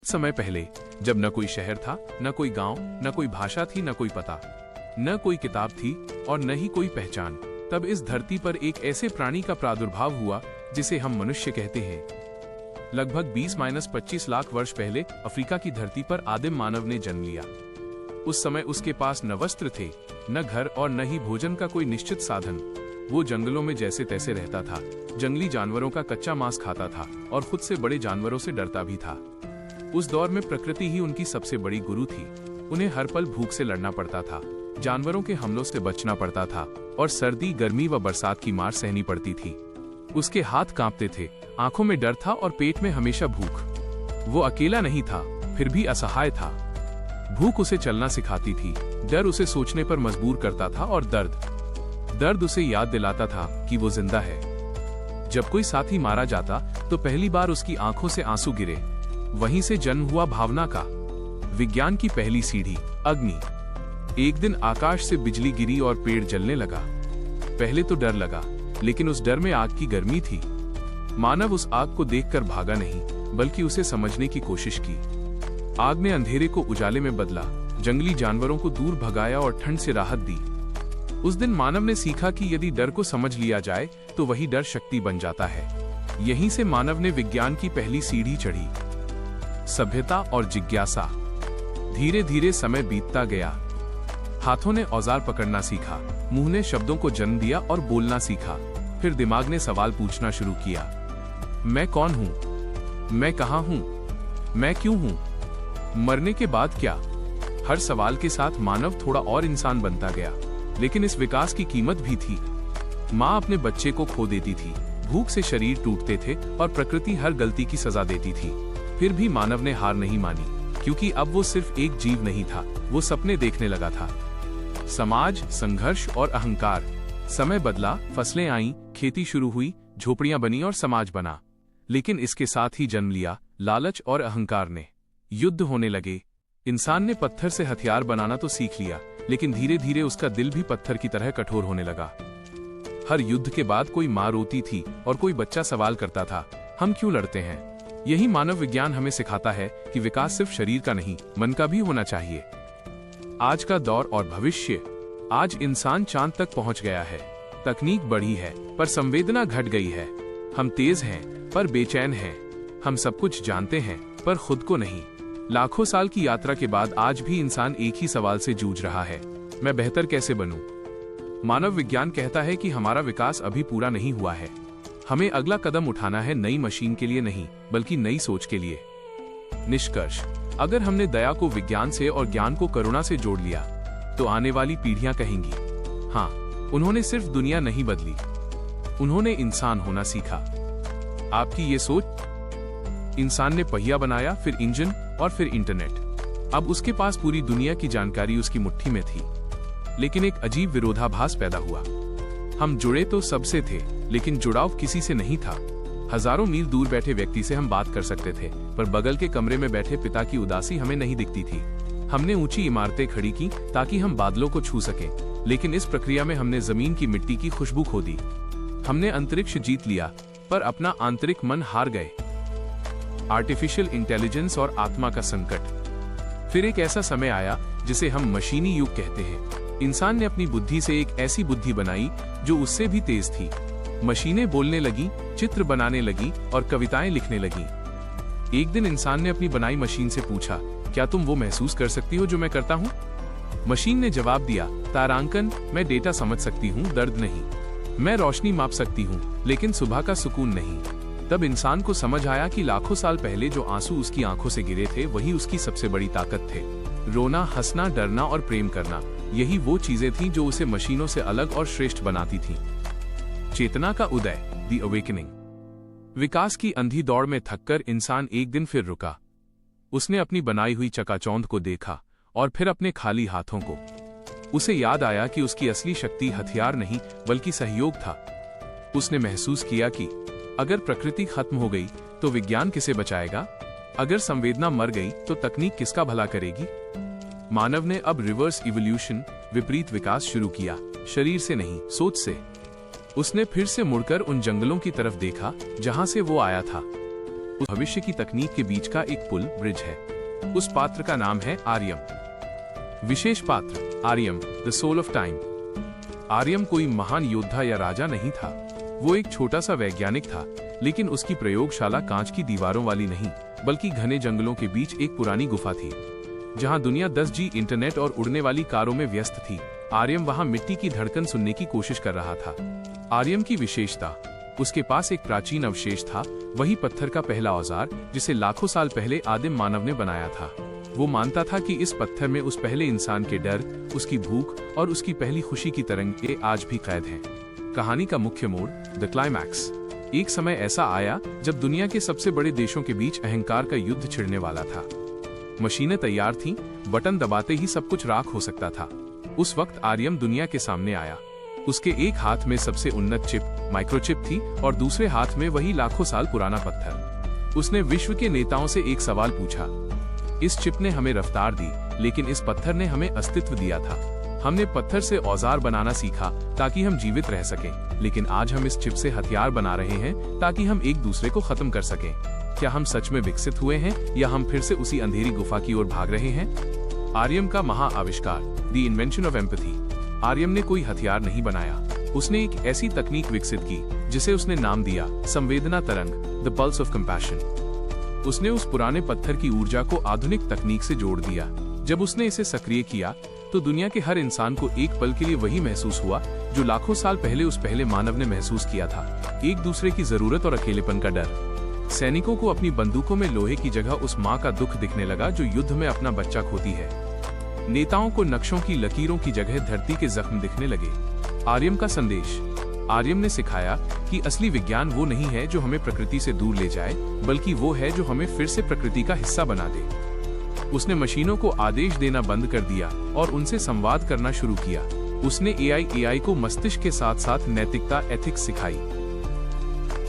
समय पहले, जब न कोई शहर था, न कोई गांव, न कोई भाषा थी, न कोई पता, न कोई किताब थी और न ही कोई पहचान, तब इस धरती पर एक ऐसे प्राणी का प्रादुर्भाव हुआ जिसे हम मनुष्य कहते हैं। लगभग 20-25 लाख वर्ष पहले अफ्रीका की धरती पर आदिम मानव ने जन्म लिया। उस समय उसके पास न वस्त्र थे, न घर और न ही भोजन का कोई निश्चित साधन। वो जंगलों में जैसे तैसे रहता था, जंगली जानवरों का कच्चा मांस खाता था और खुद से बड़े जानवरों से डरता भी था। उस दौर में प्रकृति ही उनकी सबसे बड़ी गुरु थी। उन्हें हर पल भूख से लड़ना पड़ता था, जानवरों के हमलों से बचना पड़ता था और सर्दी, गर्मी व बरसात की मार सहनी पड़ती थी। उसके हाथ कांपते थे, आंखों में डर था और पेट में हमेशा भूख। वो अकेला नहीं था, फिर भी असहाय था। भूख उसे चलना सिखाती थी, डर उसे सोचने पर मजबूर करता था और दर्द उसे याद दिलाता था कि वो जिंदा है। जब कोई साथी मारा जाता तो पहली बार उसकी आंखों से आंसू गिरे। वहीं से जन्म हुआ भावना का। विज्ञान की पहली सीढ़ी, अग्नि। एक दिन आकाश से बिजली गिरी और पेड़ जलने लगा। पहले तो डर लगा, लेकिन उस डर में आग की गर्मी थी। मानव उस आग को देखकर भागा नहीं, बल्कि उसे समझने की कोशिश की। आग ने अंधेरे को उजाले में बदला, जंगली जानवरों को दूर भगाया और ठंड से राहत दी। उस दिन मानव ने सीखा कि यदि डर को समझ लिया जाए तो वही डर शक्ति बन जाता है। यहीं से मानव ने विज्ञान की पहली सीढ़ी चढ़ी, सभ्यता और जिज्ञासा। धीरे धीरे समय बीतता गया। हाथों ने औजार पकड़ना सीखा, मुंह ने शब्दों को जन्म दिया और बोलना सीखा। फिर दिमाग ने सवाल पूछना शुरू किया, मैं कौन हूं? मैं कहां हूं? मैं क्यों हूं? मरने के बाद क्या? हर सवाल के साथ मानव थोड़ा और इंसान बनता गया। लेकिन इस विकास की कीमत भी थी। माँ अपने बच्चे को खो देती थी, भूख से शरीर टूटते थे और प्रकृति हर गलती की सजा देती थी। फिर भी मानव ने हार नहीं मानी, क्योंकि अब वो सिर्फ एक जीव नहीं था, वो सपने देखने लगा था। समाज, संघर्ष और अहंकार। समय बदला, फसलें आईं, खेती शुरू हुई, झोपड़ियां बनी और समाज बना। लेकिन इसके साथ ही जन्म लिया लालच और अहंकार ने। युद्ध होने लगे। इंसान ने पत्थर से हथियार बनाना तो सीख लिया, लेकिन धीरे धीरे उसका दिल भी पत्थर की तरह कठोर होने लगा। हर युद्ध के बाद कोई माँ रोती थी और कोई बच्चा सवाल करता था, हम क्यों लड़ते हैं? यही मानव विज्ञान हमें सिखाता है कि विकास सिर्फ शरीर का नहीं, मन का भी होना चाहिए। आज का दौर और भविष्य। आज इंसान चांद तक पहुंच गया है, तकनीक बढ़ी है, पर संवेदना घट गई है। हम तेज हैं, पर बेचैन हैं। हम सब कुछ जानते हैं, पर खुद को नहीं। लाखों साल की यात्रा के बाद आज भी इंसान एक ही सवाल से जूझ रहा है, मैं बेहतर कैसे बनूं? मानव विज्ञान कहता है कि हमारा विकास अभी पूरा नहीं हुआ है। हमें अगला कदम उठाना है, नई मशीन के लिए नहीं, बल्कि नई सोच के लिए। निष्कर्ष, अगर हमने दया को विज्ञान से और ज्ञान को करुणा से जोड़ लिया, तो आने वाली पीढ़ियां कहेंगी, हाँ, उन्होंने सिर्फ दुनिया नहीं बदली, उन्होंने इंसान होना सीखा। आपकी ये सोच? इंसान ने पहिया बनाया, फिर इंजन और फिर इंटरनेट। अब उसके पास पूरी दुनिया की जानकारी उसकी मुट्ठी में थी। लेकिन एक अजीब विरोधाभास पैदा हुआ। हम जुड़े तो सबसे थे, लेकिन जुड़ाव किसी से नहीं था। हजारों मील दूर बैठे व्यक्ति से हम बात कर सकते थे, पर बगल के कमरे में बैठे पिता की उदासी हमें नहीं दिखती थी। हमने ऊंची इमारतें खड़ी की ताकि हम बादलों को छू सकें, लेकिन इस प्रक्रिया में हमने जमीन की मिट्टी की खुशबू खो दी। हमने अंतरिक्ष जीत लिया, पर अपना आंतरिक मन हार गए। आर्टिफिशियल इंटेलिजेंस और आत्मा का संकट। फिर एक ऐसा समय आया जिसे हम मशीनी युग कहते हैं। इंसान ने अपनी बुद्धि से एक ऐसी बुद्धि बनाई जो उससे भी तेज थी। मशीनें बोलने लगी, चित्र बनाने लगी और कविताएं लिखने लगी। एक दिन इंसान ने अपनी बनाई मशीन से पूछा, क्या तुम वो महसूस कर सकती हो जो मैं करता हूँ? मशीन ने जवाब दिया, तारांकन, मैं डेटा समझ सकती हूँ, दर्द नहीं। मैं रोशनी माप सकती हूँ, लेकिन सुबह का सुकून नहीं। तब इंसान को समझ आया कि लाखों साल पहले जो आंसू उसकी आंखों से गिरे थे, वही उसकी सबसे बड़ी ताकत थे। रोना, हंसना, डरना और प्रेम करना, यही वो चीजें थीं जो उसे मशीनों से अलग और श्रेष्ठ बनाती थीं। चेतना का उदय, द अवेकनिंग। विकास की अंधी दौड़ में थककर इंसान एक दिन फिर रुका। उसने अपनी बनाई हुई चकाचौंध को देखा और फिर अपने खाली हाथों को। उसे याद आया कि उसकी असली शक्ति हथियार नहीं, बल्कि सहयोग था। उसने महसूस किया कि अगर प्रकृति खत्म हो गई तो विज्ञान किसे बचाएगा? अगर संवेदना मर गई तो तकनीक किसका भला करेगी? मानव ने अब रिवर्स इवोल्यूशन, विपरीत विकास शुरू किया, शरीर से नहीं, सोच से। उसने फिर से मुड़कर उन जंगलों की तरफ देखा जहां से वो आया था। उस भविष्य की तकनीक के बीच का एक पुल, ब्रिज है। उस पात्र का नाम है आर्यम। विशेष पात्र Aryam, the soul of time. Aryam कोई महान योद्धा या राजा नहीं था। वो एक छोटा सा वैज्ञानिक था, लेकिन उसकी प्रयोगशाला कांच की दीवारों वाली नहीं, बल्कि घने जंगलों के बीच एक पुरानी गुफा थी, जहां दुनिया 10G इंटरनेट और उड़ने वाली कारों में व्यस्त थी। आर्यम वहां मिट्टी की धड़कन सुनने की कोशिश कर रहा था। आर्यम की विशेषता, उसके पास एक प्राचीन अवशेष था, वही पत्थर का पहला औजार जिसे लाखों साल पहले आदिम मानव ने बनाया था। वो मानता था कि इस पत्थर में उस पहले इंसान के डर, उसकी भूख और उसकी पहली खुशी की तरंगें आज भी कैद हैं। कहानी का मुख्य मोड़, द क्लाइमैक्स। एक समय ऐसा आया जब दुनिया के सबसे बड़े देशों के बीच अहंकार का युद्ध छिड़ने वाला था। मशीनें तैयार थीं, बटन दबाते ही सब कुछ राख हो सकता था। उस वक्त आर्यम दुनिया के सामने आया। उसके एक हाथ में सबसे उन्नत चिप, माइक्रोचिप थी, और दूसरे हाथ में वही लाखों साल पुराना पत्थर। उसने विश्व के नेताओं से एक सवाल पूछा, इस चिप ने हमें रफ्तार दी, लेकिन इस पत्थर ने हमें अस्तित्व दिया था। हमने पत्थर से औजार बनाना सीखा ताकि हम जीवित रह सकें, लेकिन आज हम इस चिप से हथियार बना रहे हैं ताकि हम एक दूसरे को खत्म कर सकें। क्या हम सच में विकसित हुए हैं या हम फिर से उसी अंधेरी गुफा की ओर भाग रहे हैं? आर्यम का महाआविष्कार, the invention of empathy. Aryam ने कोई हथियार नहीं बनाया, उसने एक ऐसी तकनीक विकसित की जिसे उसने नाम दिया संवेदना तरंग, द पल्स ऑफ कंपैशन। उसने उस पुराने पत्थर की ऊर्जा को आधुनिक तकनीक से जोड़ दिया। जब उसने इसे सक्रिय किया तो दुनिया के हर इंसान को एक पल के लिए वही महसूस हुआ जो लाखों साल पहले उस पहले मानव ने महसूस किया था, एक दूसरे की जरूरत और अकेलेपन का डर। सैनिकों को अपनी बंदूकों में लोहे की जगह उस माँ का दुख दिखने लगा जो युद्ध में अपना बच्चा खोती है। नेताओं को नक्शों की लकीरों की जगह धरती के जख्म दिखने लगे। आर्यम का संदेश, आर्यम ने सिखाया कि असली विज्ञान वो नहीं है जो हमें प्रकृति से दूर ले जाए, बल्कि वो है जो हमें फिर से प्रकृति का हिस्सा बना दे। उसने मशीनों को आदेश देना बंद कर दिया और उनसे संवाद करना शुरू किया। उसने एआई को मस्तिष्क के साथ साथ नैतिकता, एथिक्स सिखाई।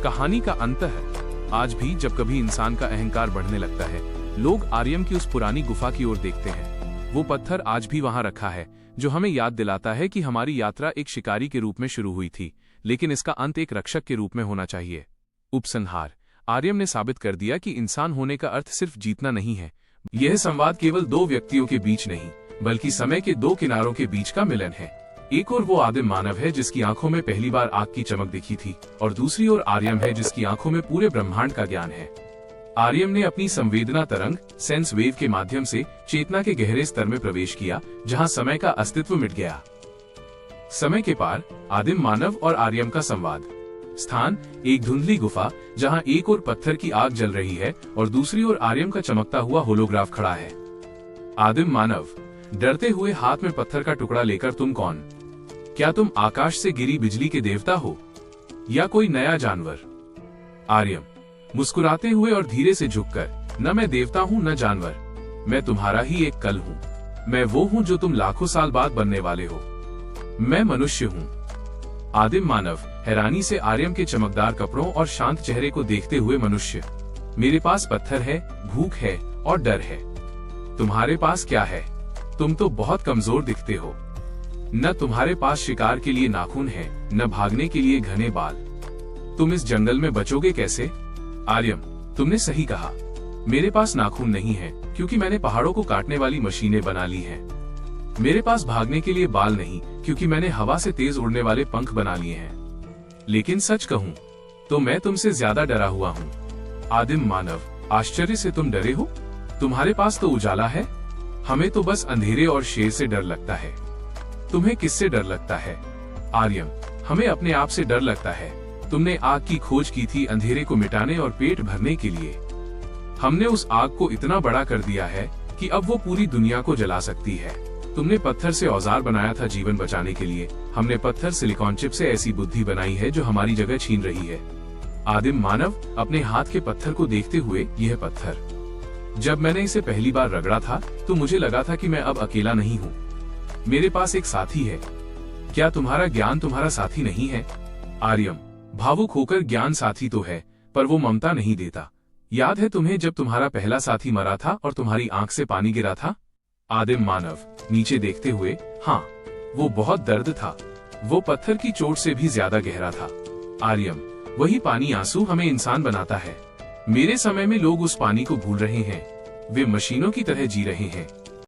कहानी का अंत है, आज भी जब कभी इंसान का अहंकार बढ़ने लगता है, लोग आर्यम की उस पुरानी गुफा की ओर देखते हैं। वो पत्थर आज भी वहां रखा है, जो हमें याद दिलाता है कि हमारी यात्रा एक शिकारी के रूप में शुरू हुई थी, लेकिन इसका अंत एक रक्षक के रूप में होना चाहिए। उपसंहार, आर्यम ने साबित कर दिया कि इंसान होने का अर्थ सिर्फ जीतना नहीं है। यह संवाद केवल दो व्यक्तियों के बीच नहीं, बल्कि समय के दो किनारों के बीच का मिलन है। एक और वो आदिम मानव है जिसकी आंखों में पहली बार आग की चमक दिखी थी, और दूसरी ओर आर्यम है जिसकी आंखों में पूरे ब्रह्मांड का ज्ञान है। आर्यम ने अपनी संवेदना तरंग, सेंस वेव के माध्यम से चेतना के गहरे स्तर में प्रवेश किया, जहां समय का अस्तित्व मिट गया। समय के पार, आदिम मानव और आर्यम का संवाद। स्थान, एक धुंधली गुफा जहां एक ओर पत्थर की आग जल रही है और दूसरी ओर आर्यम का चमकता हुआ होलोग्राफ खड़ा है। आदिम मानव, डरते हुए हाथ में पत्थर का टुकड़ा लेकर तुम कौन? क्या तुम आकाश से गिरी बिजली के देवता हो या कोई नया जानवर? आर्यम, मुस्कुराते हुए और धीरे से झुककर, न मैं देवता हूँ न जानवर, मैं तुम्हारा ही एक कल हूँ। मैं वो हूँ जो तुम लाखों साल बाद बनने वाले हो। मैं मनुष्य हूँ। आदिम मानव, हैरानी से आर्यम के चमकदार कपड़ों और शांत चेहरे को देखते हुए मनुष्य, मेरे पास पत्थर है, भूख है और डर है। तुम्हारे पास क्या है? तुम तो बहुत कमजोर दिखते हो। न तुम्हारे पास शिकार के लिए नाखून है, न भागने के लिए घने बाल। तुम इस जंगल में बचोगे कैसे? आर्यम, तुमने सही कहा। मेरे पास नाखून नहीं है क्योंकि मैंने पहाड़ों को काटने वाली मशीनें बना ली हैं। मेरे पास भागने के लिए बाल नहीं क्योंकि मैंने हवा से तेज उड़ने वाले पंख बना लिए हैं। लेकिन सच कहूं तो मैं तुमसे ज्यादा डरा हुआ हूँ। आदिम मानव, आश्चर्य से तुम डरे हो? तुम्हारे पास तो उजाला है। हमें तो बस अंधेरे और शेर से डर लगता है। तुम्हें किससे डर लगता है? आर्यम, हमें अपने आप से डर लगता है। तुमने आग की खोज की थी अंधेरे को मिटाने और पेट भरने के लिए। हमने उस आग को इतना बड़ा कर दिया है कि अब वो पूरी दुनिया को जला सकती है। तुमने पत्थर से औजार बनाया था जीवन बचाने के लिए। हमने पत्थर सिलिकॉन चिप से ऐसी बुद्धि बनाई है जो हमारी जगह छीन रही है। आदिम मानव, अपने हाथ के पत्थर को देखते हुए, यह पत्थर, जब मैंने इसे पहली बार रगड़ा था तो मुझे लगा था कि मैं अब अकेला नहीं हूँ। मेरे पास एक साथी है। क्या तुम्हारा ज्ञान तुम्हारा साथी नहीं है? आर्यम, भावुक होकर, ज्ञान साथी तो है पर वो ममता नहीं देता। याद है तुम्हें जब तुम्हारा पहला साथी मरा था और तुम्हारी आंख से पानी गिरा था? आदिम मानव, नीचे देखते हुए, हाँ, वो बहुत दर्द था। वो पत्थर की चोट से भी ज्यादा गहरा था। आर्यम, वही पानी आंसू हमें इंसान बनाता है। मेरे समय में लोग उस पानी को भूल रहे हैं, वे मशीनों की तरह जी रहे हैं।